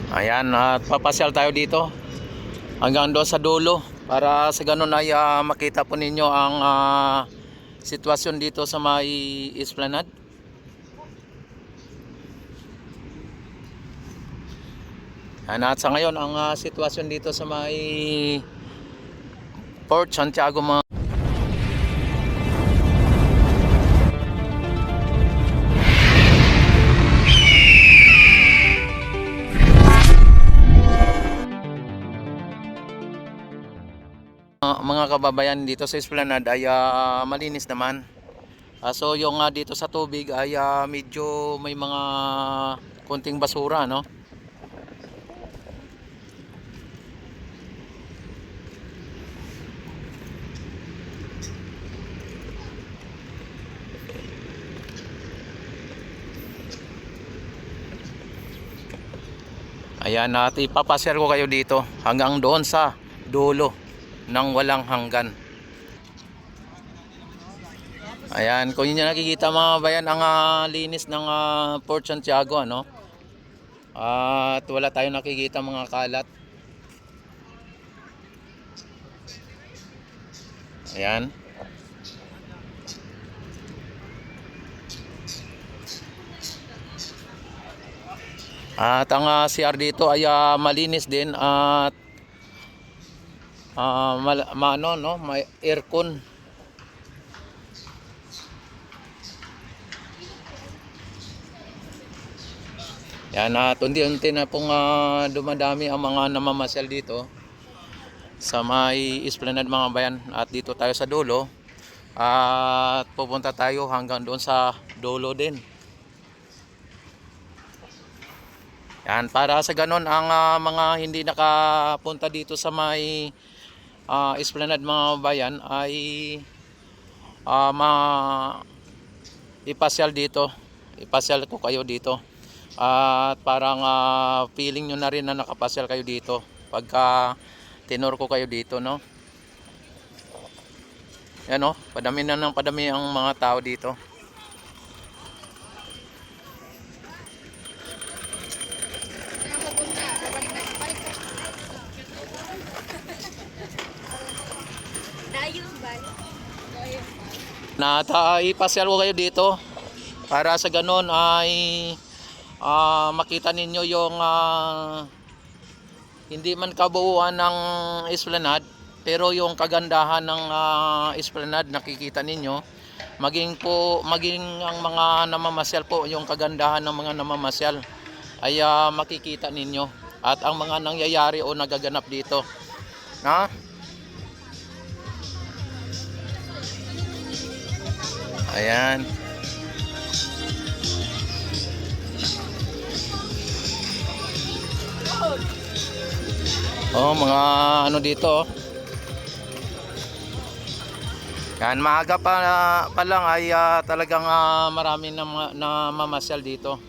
Ayan, at papasyal tayo dito hanggang doon sa dulo para sa ganun ay makita po ninyo ang sitwasyon dito sa may Esplanade. At sa ngayon ang sitwasyon dito sa may Port Santiago mga kababayan, dito sa Esplanade ay malinis naman. So yung dito sa tubig ay medyo may mga konting basura, no? Ayan, at ipapasyal ko kayo dito hanggang doon sa dulo ng walang hanggan. Ayan, kung inyo nakikita mga bayan ang linis ng Port Santiago, ano? At wala tayong nakikita mga kalat. Ayan. At ang CR dito ay malinis din at may aircon. Yan, at unti-unti na pong dumadami ang mga namamasyal dito sa may Esplanade mga bayan. At dito tayo sa dulo at pupunta tayo hanggang doon sa dulo din. Yan, para sa ganun ang mga hindi nakapunta dito sa may Esplanade mga bayan ay ipasyal dito. Ipasyal ko kayo dito. At parang feeling nyo na rin na nakapasyal kayo dito pagka tinur ko kayo dito, no? Yan, no? Padami na ng padami ang mga tao dito. Ipasyal ko kayo dito para sa ganun ay makita ninyo yung hindi man kabuuan ng Esplanade, pero yung kagandahan ng Esplanade nakikita ninyo. Maging ang mga namamasyal po, yung kagandahan ng mga namamasyal ay makikita ninyo at ang mga nangyayari o nagaganap dito, na ayan. Mga ano dito. Yan, maaga pa lang ay talagang marami na mamasyal dito.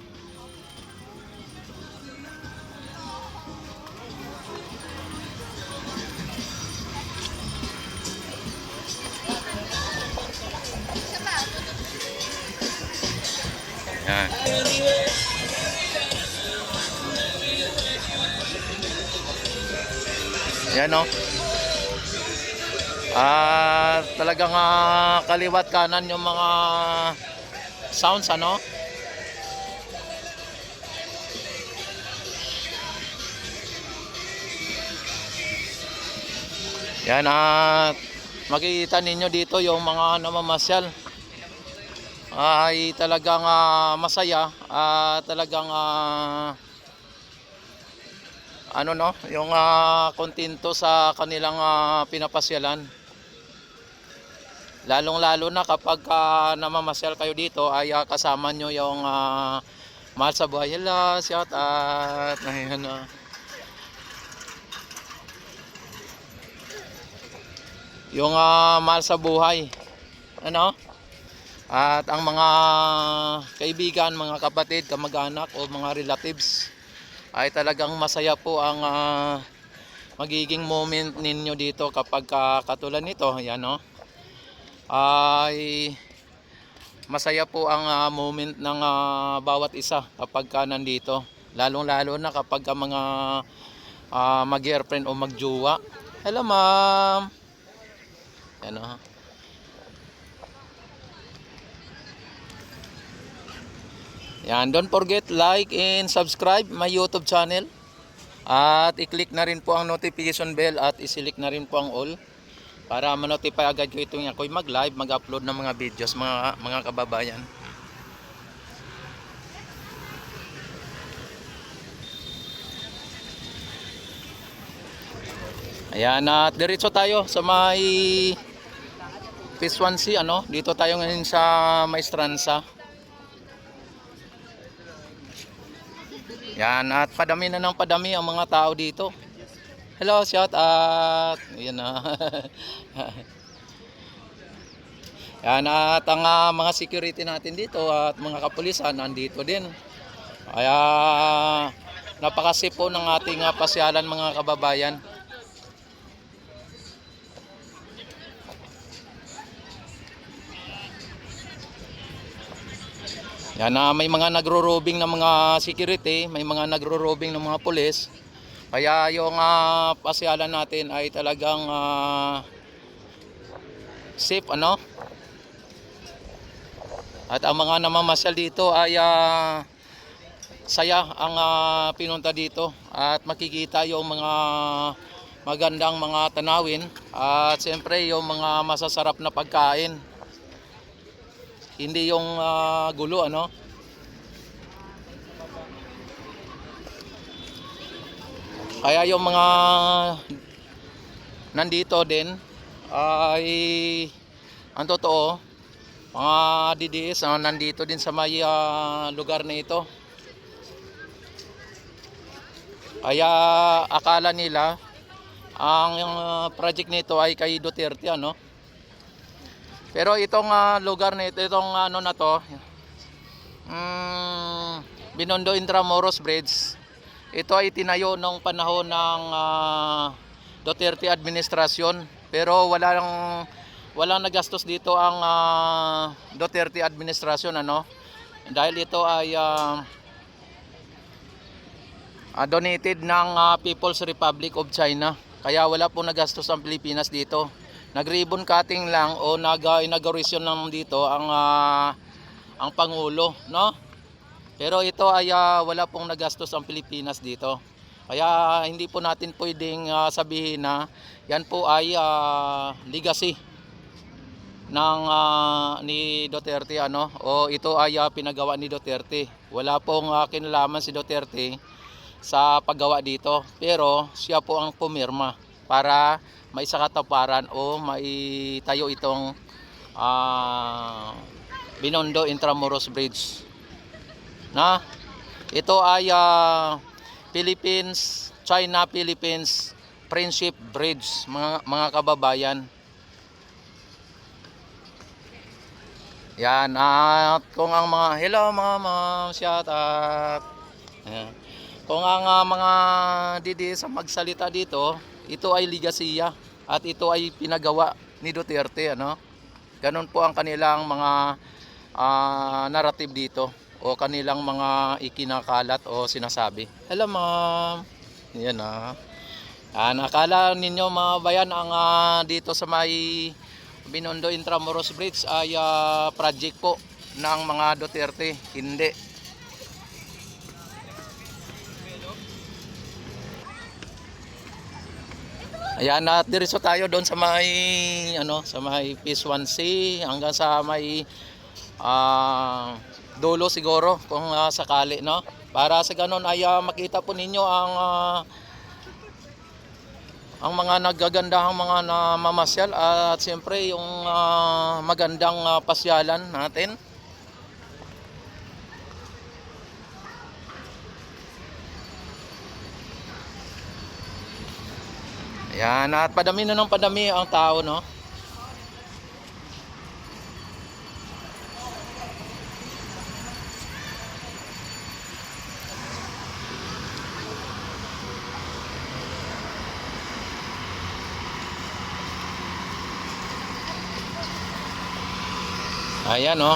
Yan. Yan, no? Talagang kaliwat kanan yung mga sounds, ano? Yan, at makikita ninyo dito yung mga namamasyal ay talagang masaya at talagang yung kontento sa kanilang pinapasyalan. Lalong-lalo na kapag namamasyal kayo dito ay kasama nyo yung mahal sa buhay. Hello, shout out. Ayan, yung mahal sa buhay, ano? At ang mga kaibigan, mga kapatid, kamag-anak o mga relatives ay talagang masaya po ang magiging moment ninyo dito kapag katulad nito. Ayan, no? Ay masaya po ang moment ng bawat isa kapag nandito. Lalong-lalo na kapag ka mga mag-girlfriend o magjowa. Hello, ma'am. Yan o. Yan, don't forget like and subscribe my YouTube channel. At i-click na rin po ang notification bell at i-select na rin po ang all para ma-notify agad ko itong ako'y mag-live, mag-upload ng mga videos, mga kababayan. Ayan, at diretso tayo sa may Phase 1C, ano? Dito tayo ngayon sa Maestranza. Yan, at padami na ng padami ang mga tao dito. Hello, shout out. Yan na. Yan, at ang mga security natin dito at mga kapulisan nandito din. Kaya napaka-safe po ng ating pasyalan, mga kababayan. Yan, may mga nagro-robing ng mga security, may mga nagro-robing ng mga pulis. Kaya yung pasyalan natin ay talagang safe, ano? At ang mga namamasyal dito ay saya ang pinunta dito at makikita yung mga magandang mga tanawin at siyempre yung mga masasarap na pagkain. Hindi yung gulo, ano? Kaya yung mga nandito din ay ang totoo, mga DDS nandito din sa may lugar na ito. Kaya akala nila ang project nito ay kay Duterte, ano? Pero itong lugar na ito, itong ano na to, Binondo Intramuros Bridge, ito ay tinayo nung panahon ng Duterte administrasyon. Pero walang nagastos dito ang Duterte administrasyon, ano? Dahil ito ay donated ng People's Republic of China. Kaya wala pong nagastos ang Pilipinas dito. Nag-ribbon cutting lang o nag-inauguration lang dito ang Pangulo, no? Pero ito ay wala pong nagastos ang Pilipinas dito. Kaya hindi po natin pwedeng sabihin na yan po ay legacy ng ni Duterte, ano? O ito ay pinagawa ni Duterte. Wala pong kinalaman si Duterte sa paggawa dito. Pero siya po ang pumirma para may sakatuparan o maitayo itong Binondo Intramuros Bridge. Na ito ay China-Philippines Friendship Bridge, mga kababayan. Yan, at kung ang mga hello mga shout out. Ayan. Kung ang mga didi sa magsalita dito, ito ay ligasiya at ito ay pinagawa ni Duterte, ano? Ganun po ang kanilang mga narrative dito o kanilang mga ikinakalat o sinasabi. Hello ma'am. Yan nakala ninyo mga bayan ang dito sa may Binondo Intramuros Bridge ay project po ng mga Duterte. Hindi. Ayan, at diretso tayo doon sa may sa may Phase 1C hanggang sa may dulo siguro kung sakali, no? Para sa ganun ay makita po ninyo ang mga naggagandahang mga namamasyal at siyempre yung magandang pasyalan natin. Ayan, at padami na ng padami ang tao, no? Ayan, no?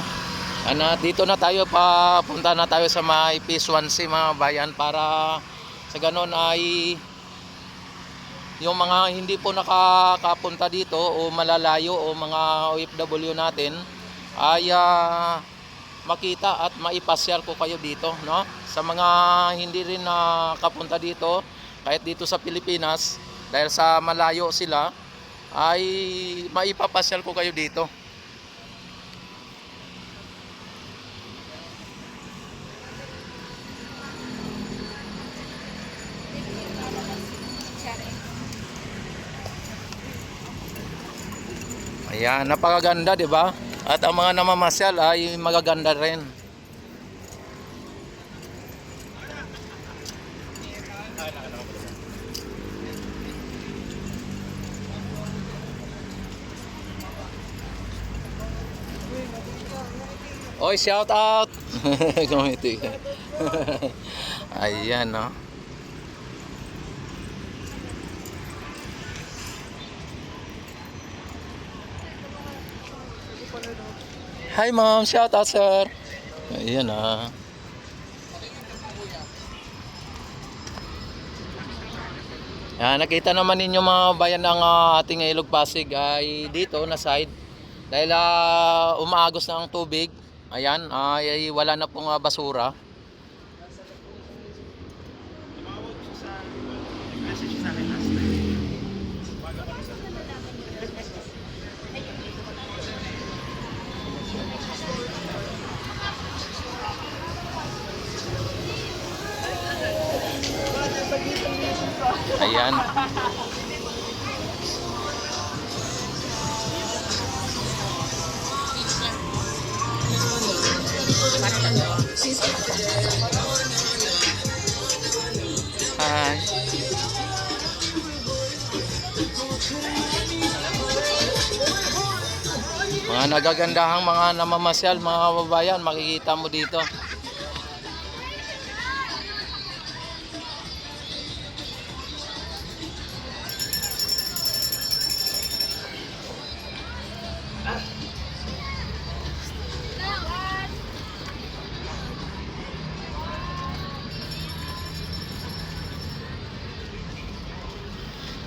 Dito na tayo, papunta na tayo sa may P1C mga bayan, para sa ganon ay yung mga hindi po nakakapunta dito o malalayo o mga OFW natin ay makita at maipasyal ko kayo dito, no? Sa mga hindi rin nakapunta dito, kahit dito sa Pilipinas, dahil sa malayo sila, ay maipapasyal ko kayo dito. Ayan, napakaganda, 'di ba? At ang mga namamasyal ay magaganda rin. Oy, shout out. Committee. Ayan, no. Hi ma'am, shout out sir. Ayan nakita naman ninyo mga bayan ng ating Ilog Pasig ay dito na side. Dahil umaagos na ang tubig. Ayan, ay wala na pong basura. Ayan. Hi. Mga nagagandahang mga namamasyal, mga kababayan, makikita mo dito.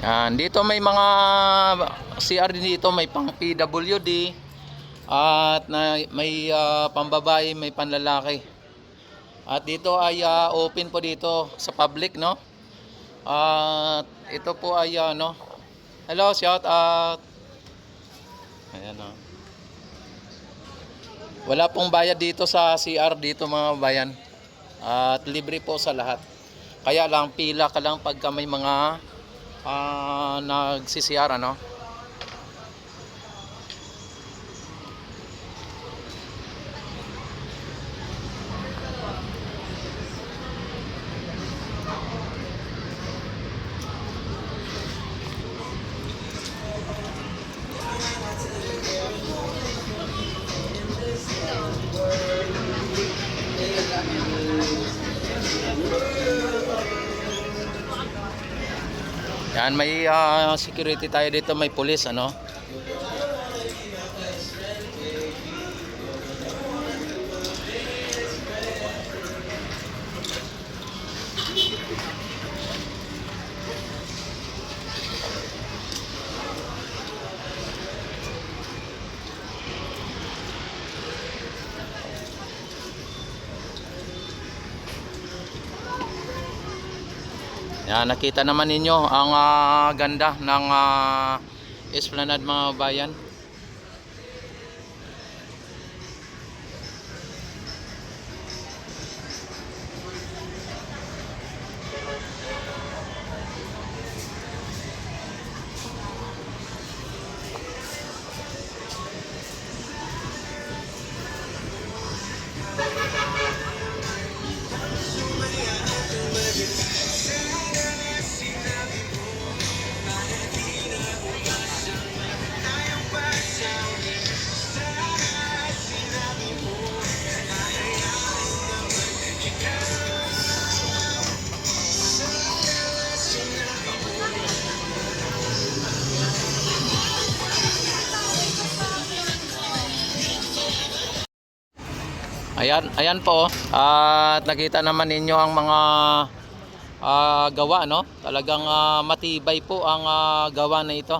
Yan, dito may mga CR din dito, may pang PWD at may pambabae, may panlalaki. At dito ay open po dito sa public, no? At ito po ay hello, shout out. Ayan, no. Wala pong bayad dito sa CR dito mga bayan. At libre po sa lahat. Kaya lang pila ka lang pagka may mga nagsisiyara, no? Yan, may security tayo dito, may pulis, ano? Yan, nakita naman ninyo ang ganda ng Esplanade mga bayan. Ayan, ayan po. At nakita naman ninyo ang mga gawa, no? Talagang matibay po ang gawa na ito.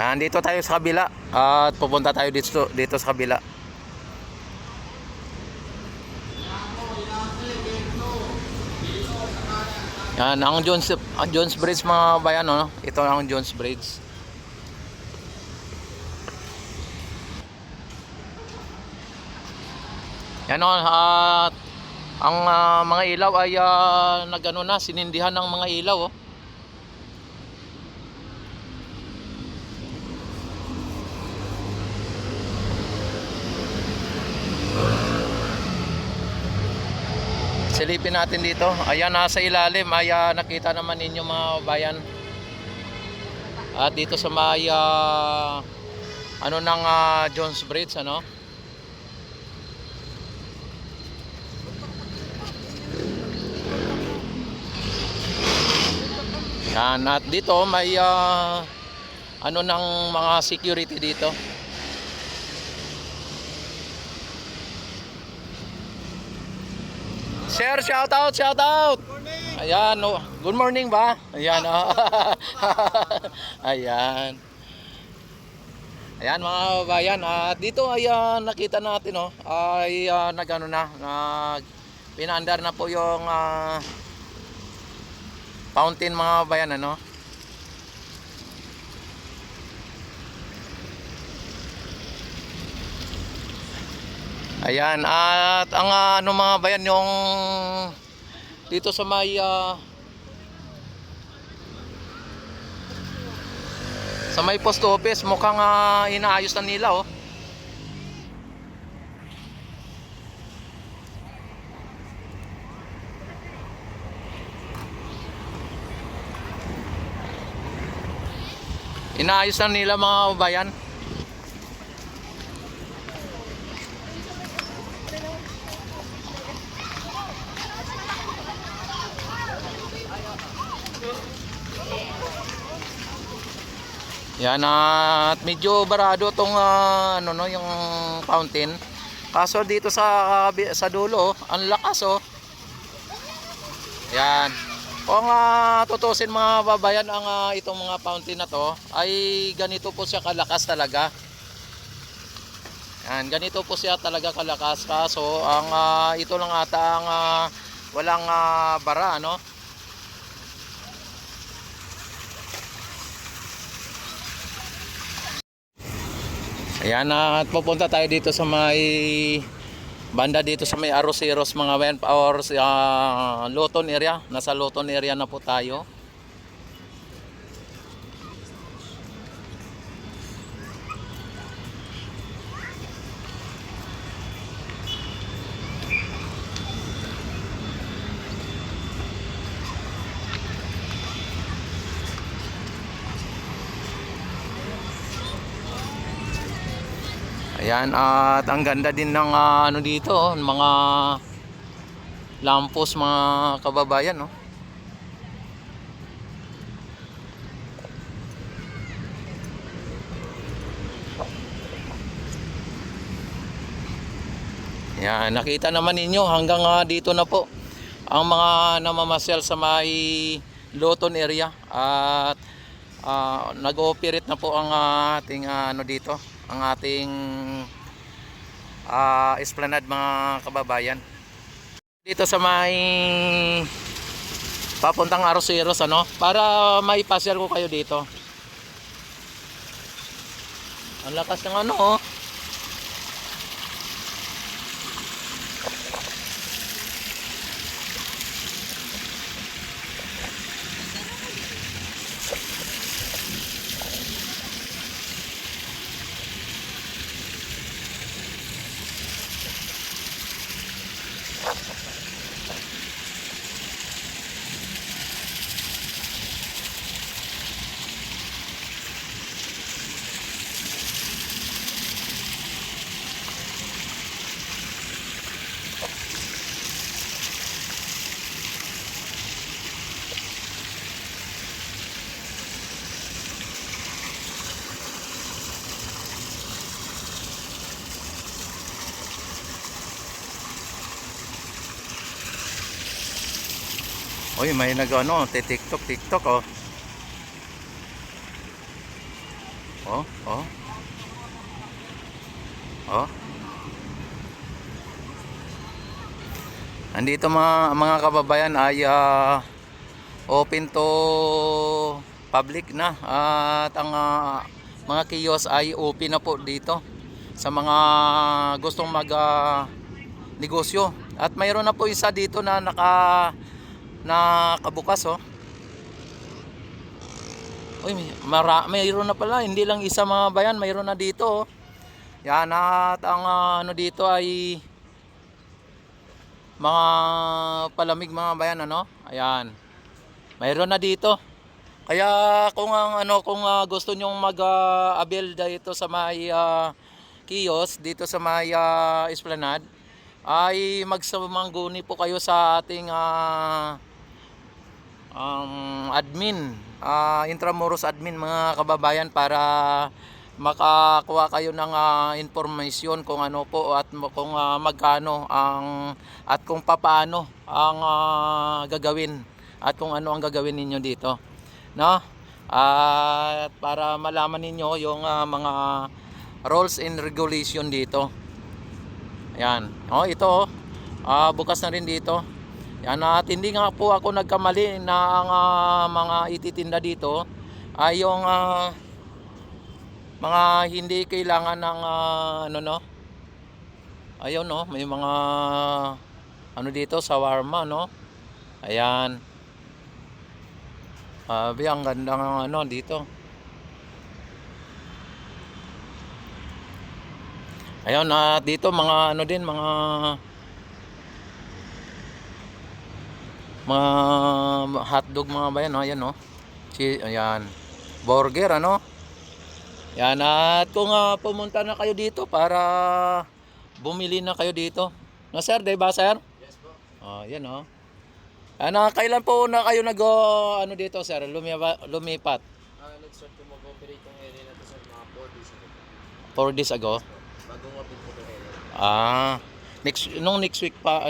Yan, dito tayo sa kabila at pupunta tayo dito sa kabila. Yan, ang Jones Bridge mga bayan, no? Ito ang Jones Bridge. Yan, no? At ang mga ilaw ay nagano na, sinindihan ng mga ilaw, oh. Silipin natin dito. Ayan, nasa ilalim ay nakita naman ninyo mga bayan. At dito sa may ano ng Jones Bridge, ano? Yan, at dito may ano ng mga security dito. Sir, shout out, shout out. Ayan, no. Good morning ba? Ayan, oh. Ayan. Ayan mga bayan, at dito ay nakita natin, oh, ay nagano na, pinaandar na po yung fountain mga bayan, ano. Ayan, at ang ano mga bayan, yung dito sa may post office, mukhang inaayos na nila, oh. Inaayos na nila mga bayan. Yan, at medyo barado tong ano, no, yung fountain. Kaso dito sa dulo, ang lakas, oh. Yan. Kung tutusin mga babayan, ang itong mga fountain na to ay ganito po siya kalakas talaga. Yan, ganito po siya talaga kalakas. Kaso ang ito lang ata ang walang bara, no? Ayan, at pupunta tayo dito sa may banda dito sa may Arroceros mga bayan, or Luton area. Nasa Luton area na po tayo. Ayan, at ang ganda din ng ano dito, mga lampos mga kababayan, no? Ayan, nakita naman ninyo hanggang dito na po ang mga namamasyal sa may Luton area, at nag-ooperate na po ang ating ano dito, ang ating esplanade mga kababayan. Dito sa may papuntang Arroceros, ano, para maipasyal ko kayo dito. Ang lakas ng ano, oh. Uy, may nag-ano, TikTok, TikTok, oh. Oh, oh, oh. Andito mga kababayan ay open to public na at ang mga kiosk ay open na po dito sa mga gustong mag negosyo. At mayroon na po isa dito na nakabukas, oh. Uy, mayroon na pala, hindi lang isa mga bayan, mayroon na dito, oh. Yan, at ang ano dito ay mga palamig mga bayan, ano? Ayan. Mayroon na dito. Kaya kung ang ano, kung gusto niyo mag-avail dito sa may kiosk dito sa may Esplanade, ay magsamangguni po kayo sa ating admin, Intramuros admin mga kababayan, para makakuha kayo ng information kung ano po at kung magkano ang at kung papaano ang gagawin at kung ano ang gagawin ninyo dito, no? At para malaman ninyo yung mga rules and regulation dito. Ayan. Oh, ito, bukas na rin dito. Yan, at hindi nga po ako nagkamali na ang mga ititinda dito ay yung mga hindi kailangan ng ano, no. Ayun, no, may mga ano dito, shawarma, no. Ayan. Ang ganda ng ano dito. Ayun, dito mga ano din, mga hotdog mga bayan, no. Ayan, no. Ayan. Burger, ano. Yan, at kung pumunta na kayo dito para bumili na kayo dito. No, sir, diba, sir? Yes po. Yan, oh. Kailan po na kayo ano dito, sir? Lumipat? Nag-start ko mag-operate yung area na to sa mga 4 days ago. 4 days ago? Bagong open po itong area.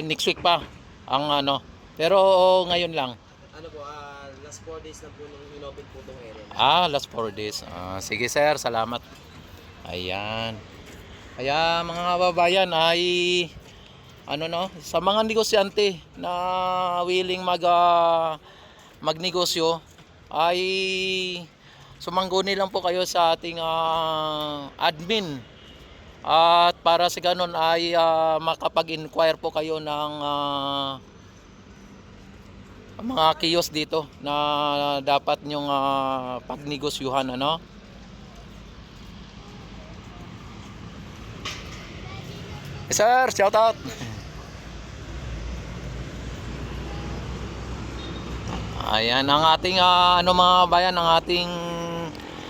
Next week pa ang ano. Pero ngayon lang. Ano po, last 4 days na po nung in-open po itong area. Last 4 days. Sige, sir, salamat. Ayan. Kaya mga kababayan ay ano, no, sa mga negosyante na willing magnegosyo ay sumangguni lang po kayo sa ating admin, at para sa ganun ay makapag-inquire po kayo ng mga kiosk dito na dapat nyong pagnegosyuhan, ano. Sir, shout out. Ayan ang ating ano mga bayan, ang ating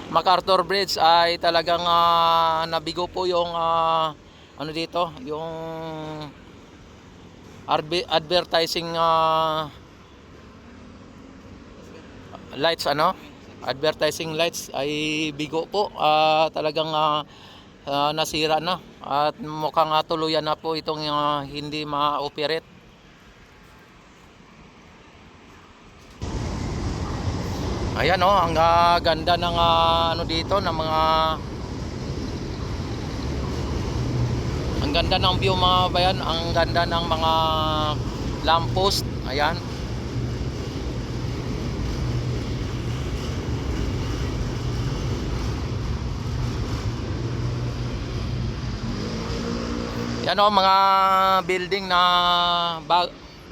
MacArthur Bridge ay talagang nabigo po yung ano dito, yung advertising lights, ano, advertising lights ay bigo po, talagang nasira na at mukhang tuluyan na po itong hindi ma-operate. Ayan, oh, ang ganda ng ano dito ng mga, ang ganda ng view mga bayan, ang ganda ng mga lamppost. Ayan. Yan, oh, mga building na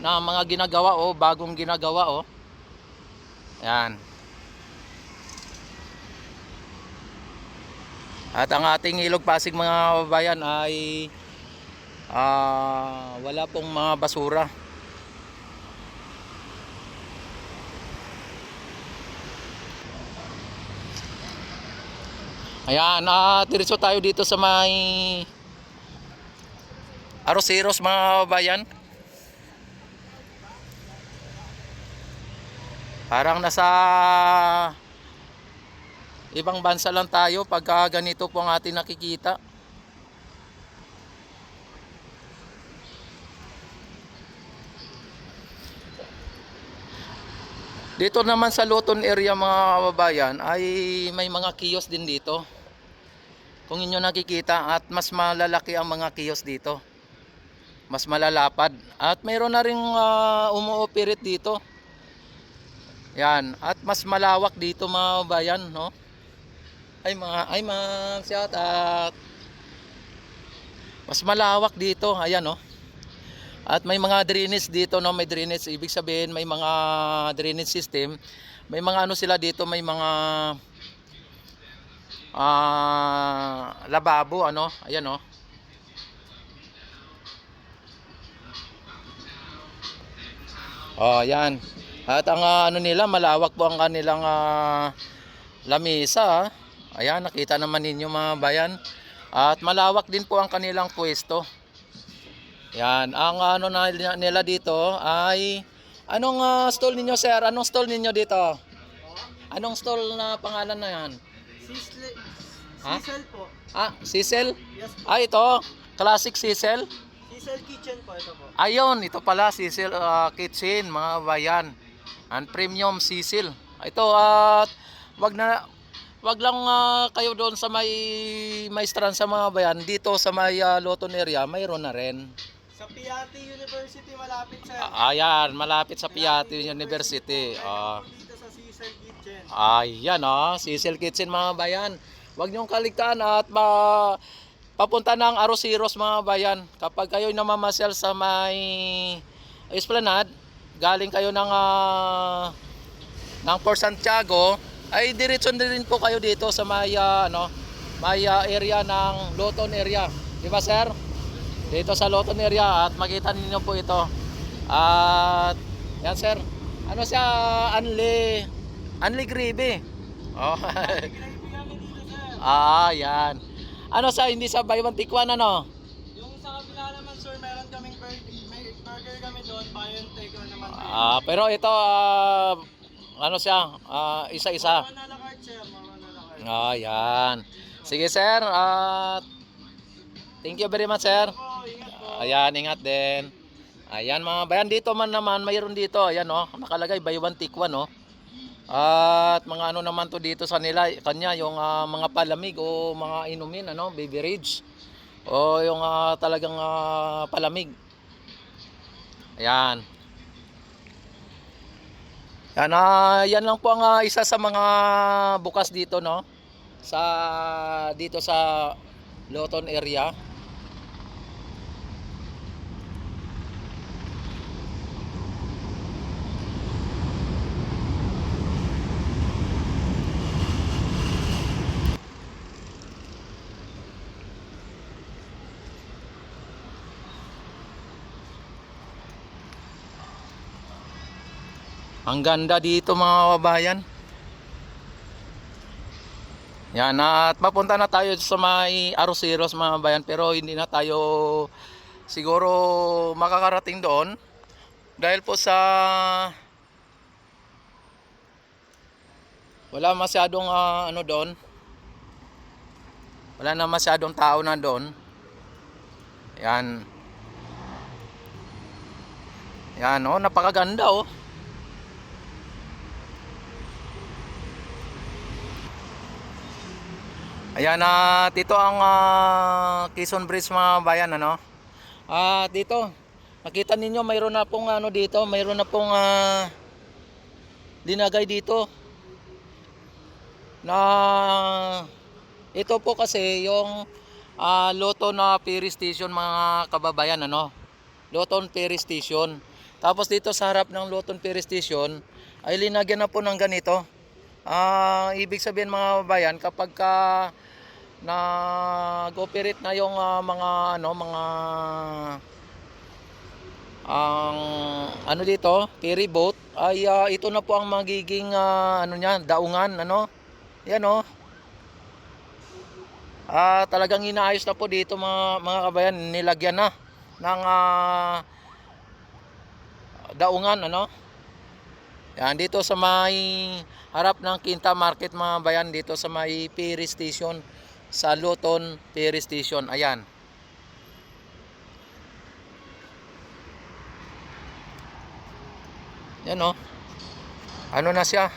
mga ginagawa, oh, bagong ginagawa, oh. Ayan. At ang ating Ilog Pasig mga kababayan ay wala pong mga basura. Ayan, diretso tayo dito sa may Arroceros mga kababayan. Parang nasa ibang bansa lang tayo pagka ganito po ang ating nakikita. Dito naman sa Luton area mga kababayan ay may mga kiosk din dito. Kung inyo nakikita at mas malalaki ang mga kiosk dito. Mas malalapad. At mayroon na ring umu-operate dito. Yan, at mas malawak dito mga kababayan, no? Ay ma'am, shout out. Mas malawak dito, ayan, no? At may mga drainage dito, no? May drainage, ibig sabihin may mga drainage system. May mga ano sila dito, may mga lababo, ano? Ayan, no? Oh, ayan. At ang ano nila, malawak po ang kanilang lamesa. Ayan, nakita naman ninyo mga bayan. At malawak din po ang kanilang pwesto. Yan, ang ano nila dito ay anong stall ninyo, sir? Anong stall ninyo dito? Anong stall na pangalan na yan? Cecil po. Cecil? Yes po. Ito, classic Cecil. Cecil Kitchen po ito po. Ayun, ito pala Cecil Kitchen, mga bayan. Ang premium Cecil. Ito at wag lang kayo doon sa may strand sa mga bayan. Dito sa may Luton area, mayroon na rin. Sa Piatti University malapit sa Ayan, malapit sa Piatti University. dito sa Cecil Kitchen. Ayan, Cecil Kitchen mga bayan. Huwag niyong kaligtaan at papunta ng Arosiros mga bayan. Kapag kayo namamasyal sa may Esplanade, galing kayo ng Port Santiago, ay diretso din po kayo dito sa may may area ng Luton area. Di ba, sir? Dito sa Luton area at makita niyo po ito. At yan, sir. Ano siya? Anli Gribe. Oh. Yan. Ano sa hindi sa buy one take one, ano? Yung sa kabila naman sir, meron kaming burger kami doon, buy and take one naman. Pero ito ano siya? Isa-isa. Mga nalakart sir, mga nalakart. Yan. Sige, sir. Thank you very much, sir. Ingat po. Ayan, ingat din. Ayan mga bayan, dito man naman mayroon dito. Ayan, nakalagay buy one take one, At mga ano naman to dito sa nila, kanya yung mga palamig o mga inumin, beverage. O yung talagang palamig. Ayan. Yan lang po ang isa sa mga bukas dito, dito sa Luton area. Ang ganda dito mga kabayan. Yan, at papunta na tayo sa may Arosiros mga kabayan, pero hindi na tayo siguro makakarating doon dahil po sa wala masyadong doon. Wala na masyadong tao na doon. Yan. Yan, napakaganda, Ayan, dito ang Quezon Bridge mga bayan, dito nakita ninyo mayroon na pong dito, mayroon na pong linagay dito na ito po kasi yung Luton Ferry Station mga kababayan, Luton Ferry Station. Tapos dito sa harap ng Luton Ferry Station ay linagyan na po ng ganito. Ibig sabihin mga kababayan, kapag nag-operate na yung mga dito, ferry boat, ay ito na po ang magiging daungan, Yan, talagang inaayos na po dito mga kabayan, nilagyan na ng daungan, Yan, dito sa may harap ng Quinta Market mga bayan, dito sa may ferry station, sa Luton Ferry Station. Ayan. Yan, ano na siya.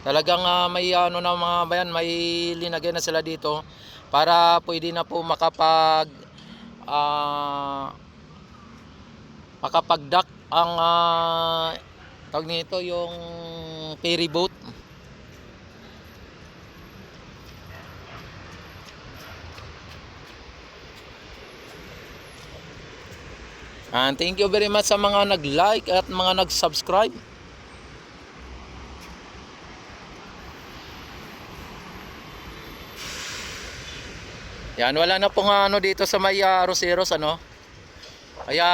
Talagang may ano na mga bayan, may linagay na sila dito para pwede na po makapag-dock ang tawag nito yung ferry boat. And thank you very much sa mga nag-like at mga nag-subscribe. Yan, wala na pong ano dito sa may Roseros ano. Kaya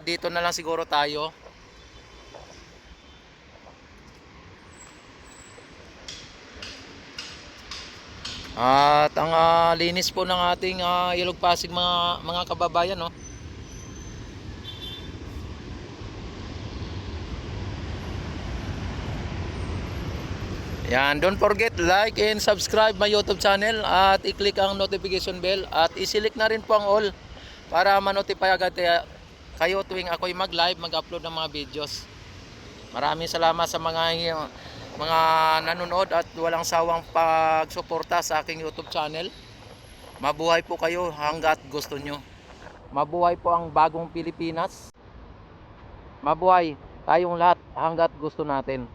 dito na lang siguro tayo. At ang linis po ng ating Ilog Pasig mga kababayan no. Yan, don't forget like and subscribe my YouTube channel at i-click ang notification bell at i-select na rin po ang all para ma-notify agad kayo tuwing ako'y mag-live, mag-upload ng mga videos. Maraming salamat sa mga nanonood at walang sawang pagsuporta sa aking YouTube channel. Mabuhay po kayo hanggat gusto nyo. Mabuhay po ang bagong Pilipinas. Mabuhay tayong lahat hanggat gusto natin.